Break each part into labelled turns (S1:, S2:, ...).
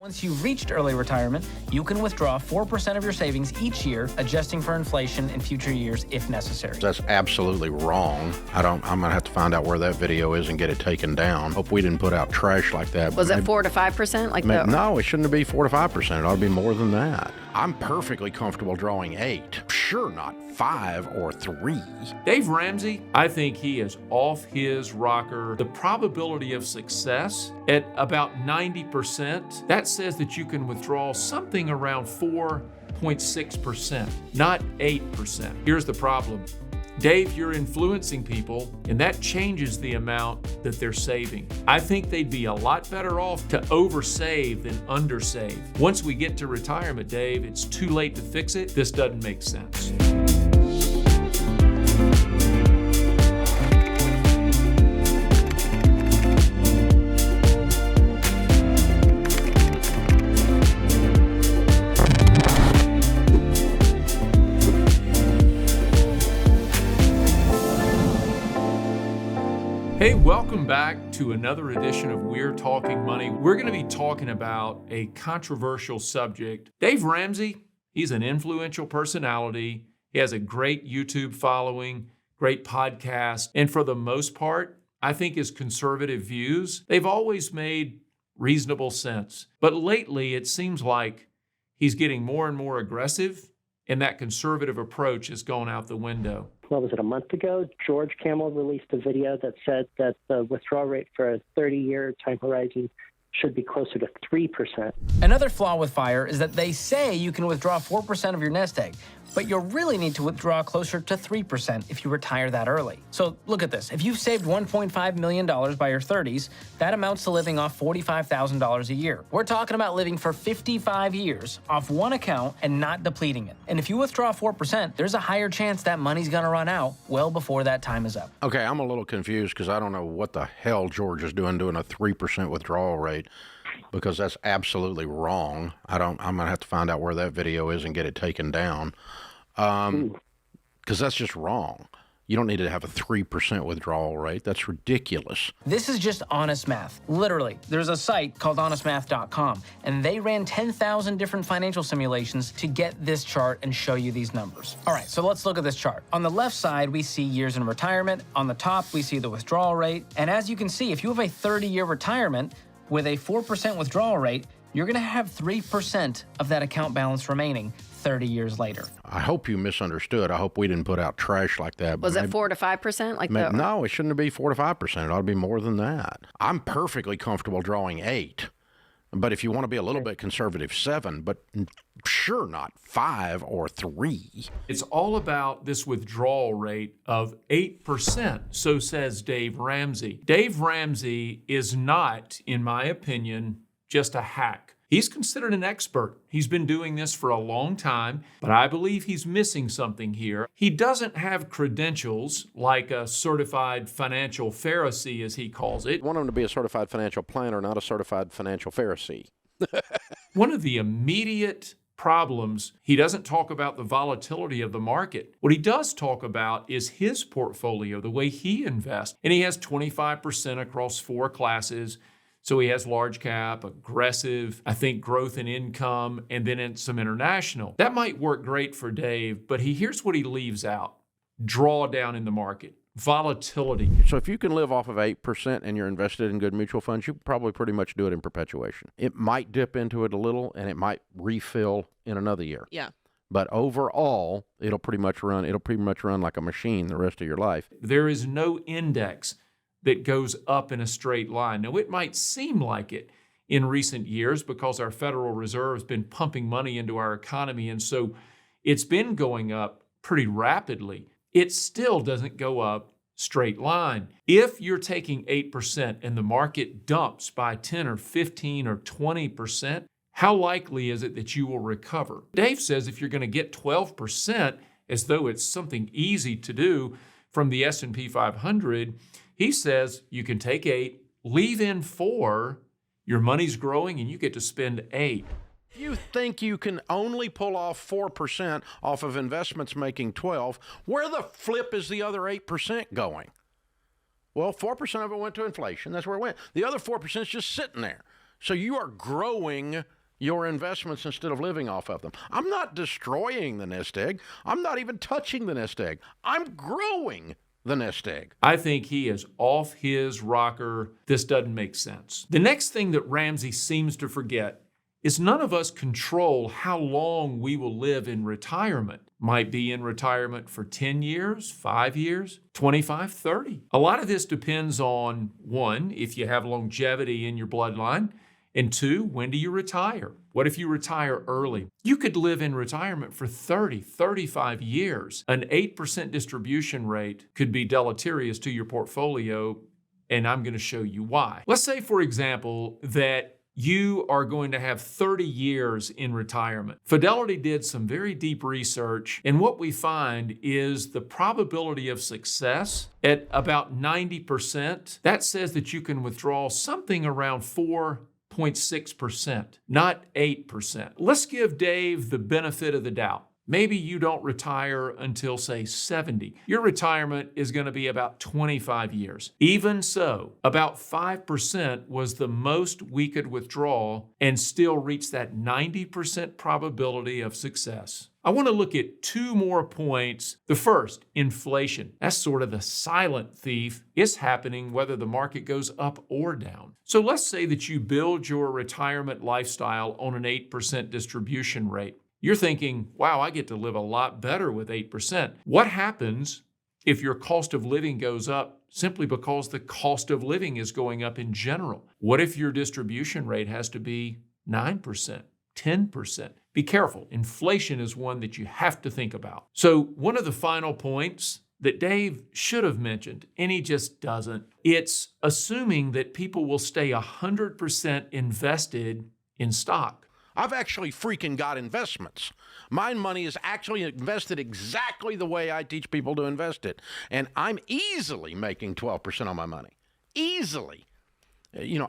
S1: Once you've reached early retirement, you can withdraw 4% of your savings each year, adjusting for inflation in future years if necessary.
S2: That's absolutely wrong. I'm going to have to find out where that video is and get it taken down. Hope we didn't put out trash like that.
S3: Was it 4 to 5%?
S2: No, it shouldn't be 4 to 5%. It ought to be more than that. I'm perfectly comfortable drawing 8. Sure, not 5 or 3.
S4: Dave Ramsey, I think he is off his rocker. The probability of success at about 90%, that says that you can withdraw something around 4.6%, not 8%. Here's the problem. Dave, you're influencing people, and that changes the amount that they're saving. I think they'd be a lot better off to oversave than undersave. Once we get to retirement, Dave, it's too late to fix it. This doesn't make sense. Hey, welcome back to another edition of We're Talking Money. We're going to be talking about a controversial subject. Dave Ramsey, he's an influential personality. He has a great YouTube following, great podcast, and for the most part, I think his conservative views, they've always made reasonable sense. But lately, it seems like he's getting more and more aggressive, and that conservative approach has gone out the window.
S5: What was it, a month ago? George Camel released a video that said that the withdrawal rate for a 30-year time horizon should be closer to 3%.
S1: Another flaw with FIRE is that they say you can withdraw 4% of your nest egg, but you'll really need to withdraw closer to 3% if you retire that early. So look at this. If you've saved $1.5 million by your 30s, that amounts to living off $45,000 a year. We're talking about living for 55 years off one account and not depleting it. And if you withdraw 4%, there's a higher chance that money's gonna run out well before that time is up.
S2: Okay, I'm a little confused because I don't know what the hell George is doing a 3% withdrawal rate, because that's absolutely wrong. I'm going to have to find out where that video is and get it taken down, because that's just wrong. You don't need to have a 3% withdrawal rate. That's ridiculous.
S1: This is just honest math. Literally, there's a site called honestmath.com, and they ran 10,000 different financial simulations to get this chart and show you these numbers. All right, so let's look at this chart. On the left side, we see years in retirement. On the top, we see the withdrawal rate. And as you can see, if you have a 30-year retirement with a 4% withdrawal rate, you're going to have 3% of that account balance remaining 30 years later.
S2: I hope you misunderstood. I hope we didn't put out trash like that.
S3: Was it 4 to 5%?
S2: No, it shouldn't be 4 to 5%. It ought to be more than that. I'm perfectly comfortable drawing 8. But if you want to be a little bit conservative, 7, but sure not 5 or 3.
S4: It's all about this withdrawal rate of 8%, so says Dave Ramsey. Dave Ramsey is not, in my opinion, just a hack. He's considered an expert. He's been doing this for a long time, but I believe he's missing something here. He doesn't have credentials like a certified financial Pharisee, as he calls it.
S2: I want him to be a certified financial planner, not a certified financial Pharisee.
S4: One of the immediate problems, he doesn't talk about the volatility of the market. What he does talk about is his portfolio, the way he invests. And he has 25% across 4 classes. So he has large cap, aggressive, I think growth in income, and then some international. That might work great for Dave, but here's what he leaves out. Drawdown in the market, volatility.
S2: So if you can live off of 8% and you're invested in good mutual funds, you can probably pretty much do it in perpetuation. It might dip into it a little and it might refill in another year.
S3: Yeah.
S2: But overall, it'll pretty much run like a machine the rest of your life.
S4: There is no index that goes up in a straight line. Now, it might seem like it in recent years because our Federal Reserve has been pumping money into our economy, and so it's been going up pretty rapidly. It still doesn't go up straight line. If you're taking 8% and the market dumps by 10 or 15 or 20%, how likely is it that you will recover? Dave says if you're going to get 12%, as though it's something easy to do from the S&P 500, he says you can take 8, leave in 4, your money's growing, and you get to spend 8.
S2: If you think you can only pull off 4% off of investments making 12, where the flip is the other 8% going? Well, 4% of it went to inflation. That's where it went. The other 4% is just sitting there. So you are growing your investments instead of living off of them. I'm not destroying the nest egg. I'm not even touching the nest egg. I'm growing the nest egg.
S4: I think he is off his rocker. This doesn't make sense. The next thing that Ramsey seems to forget is none of us control how long we will live in retirement. Might be in retirement for 10 years, 5 years, 25, 30. A lot of this depends on, one, if you have longevity in your bloodline, and two, when do you retire? What if you retire early? You could live in retirement for 30, 35 years. An 8% distribution rate could be deleterious to your portfolio, and I'm going to show you why. Let's say, for example, that you are going to have 30 years in retirement. Fidelity did some very deep research, and what we find is the probability of success at about 90%. That says that you can withdraw something around 4.6%, not 8%. Let's give Dave the benefit of the doubt. Maybe you don't retire until, say, 70. Your retirement is going to be about 25 years. Even so, about 5% was the most we could withdraw and still reach that 90% probability of success. I want to look at two more points. The first, inflation. That's sort of the silent thief. It's happening whether the market goes up or down. So let's say that you build your retirement lifestyle on an 8% distribution rate. You're thinking, wow, I get to live a lot better with 8%. What happens if your cost of living goes up simply because the cost of living is going up in general? What if your distribution rate has to be 9%, 10%? Be careful. Inflation is one that you have to think about. So one of the final points that Dave should have mentioned, and he just doesn't, it's assuming that people will stay 100% invested in stock.
S2: I've actually freaking got investments. My money is actually invested exactly the way I teach people to invest it. And I'm easily making 12% on my money. Easily.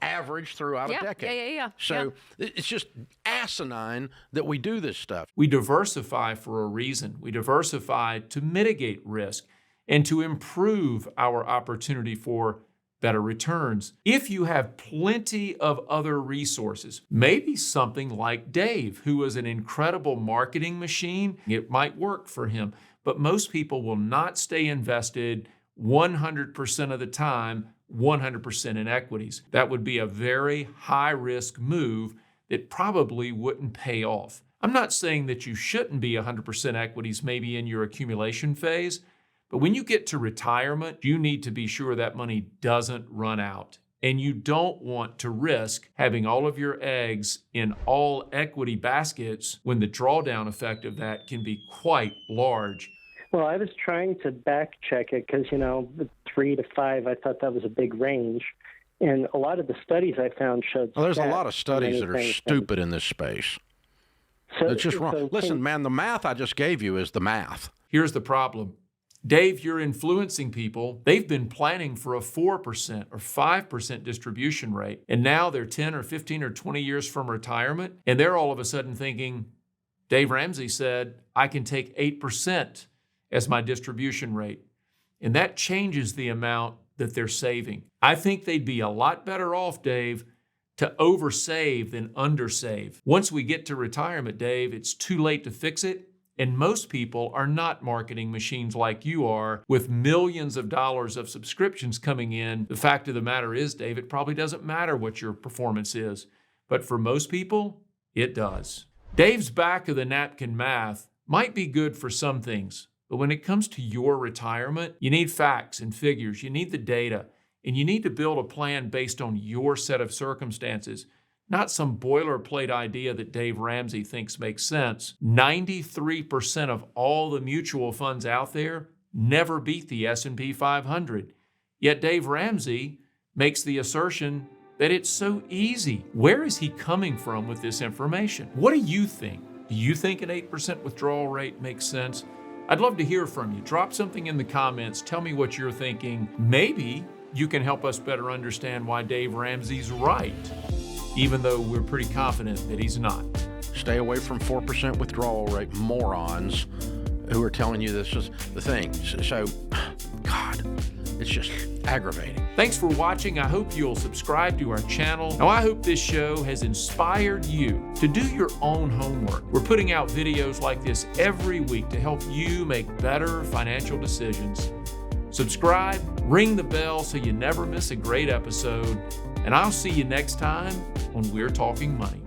S2: Average throughout a decade.
S3: Yeah.
S2: So it's just asinine that we do this stuff.
S4: We diversify for a reason. We diversify to mitigate risk and to improve our opportunity for better returns. If you have plenty of other resources, maybe something like Dave, who is an incredible marketing machine, it might work for him. But most people will not stay invested 100% of the time, 100% in equities. That would be a very high-risk move that probably wouldn't pay off. I'm not saying that you shouldn't be 100% equities maybe in your accumulation phase, but when you get to retirement, you need to be sure that money doesn't run out. And you don't want to risk having all of your eggs in all equity baskets when the drawdown effect of that can be quite large.
S5: Well, I was trying to back check it because, 3 to 5, I thought that was a big range. And a lot of the studies I found showed
S2: there's a lot of studies that are stupid in this space. So, it's just wrong. Listen, man, the math I just gave you is the math.
S4: Here's the problem. Dave, you're influencing people. They've been planning for a 4% or 5% distribution rate, and now they're 10 or 15 or 20 years from retirement, and they're all of a sudden thinking, Dave Ramsey said, I can take 8% as my distribution rate. And that changes the amount that they're saving. I think they'd be a lot better off, Dave, to oversave than undersave. Once we get to retirement, Dave, it's too late to fix it. And most people are not marketing machines like you are with millions of dollars of subscriptions coming in. The fact of the matter is, Dave, it probably doesn't matter what your performance is. But for most people, it does. Dave's back of the napkin math might be good for some things, but when it comes to your retirement, you need facts and figures. You need the data, and you need to build a plan based on your set of circumstances. Not some boilerplate idea that Dave Ramsey thinks makes sense. 93% of all the mutual funds out there never beat the S&P 500. Yet Dave Ramsey makes the assertion that it's so easy. Where is he coming from with this information? What do you think? Do you think an 8% withdrawal rate makes sense? I'd love to hear from you. Drop something in the comments. Tell me what you're thinking. Maybe you can help us better understand why Dave Ramsey's right, even though we're pretty confident that he's not.
S2: Stay away from 4% withdrawal rate morons who are telling you this is the thing. So, God, it's just aggravating.
S4: Thanks for watching. I hope you'll subscribe to our channel. Now, I hope this show has inspired you to do your own homework. We're putting out videos like this every week to help you make better financial decisions. Subscribe, ring the bell so you never miss a great episode, and I'll see you next time when we're talking money.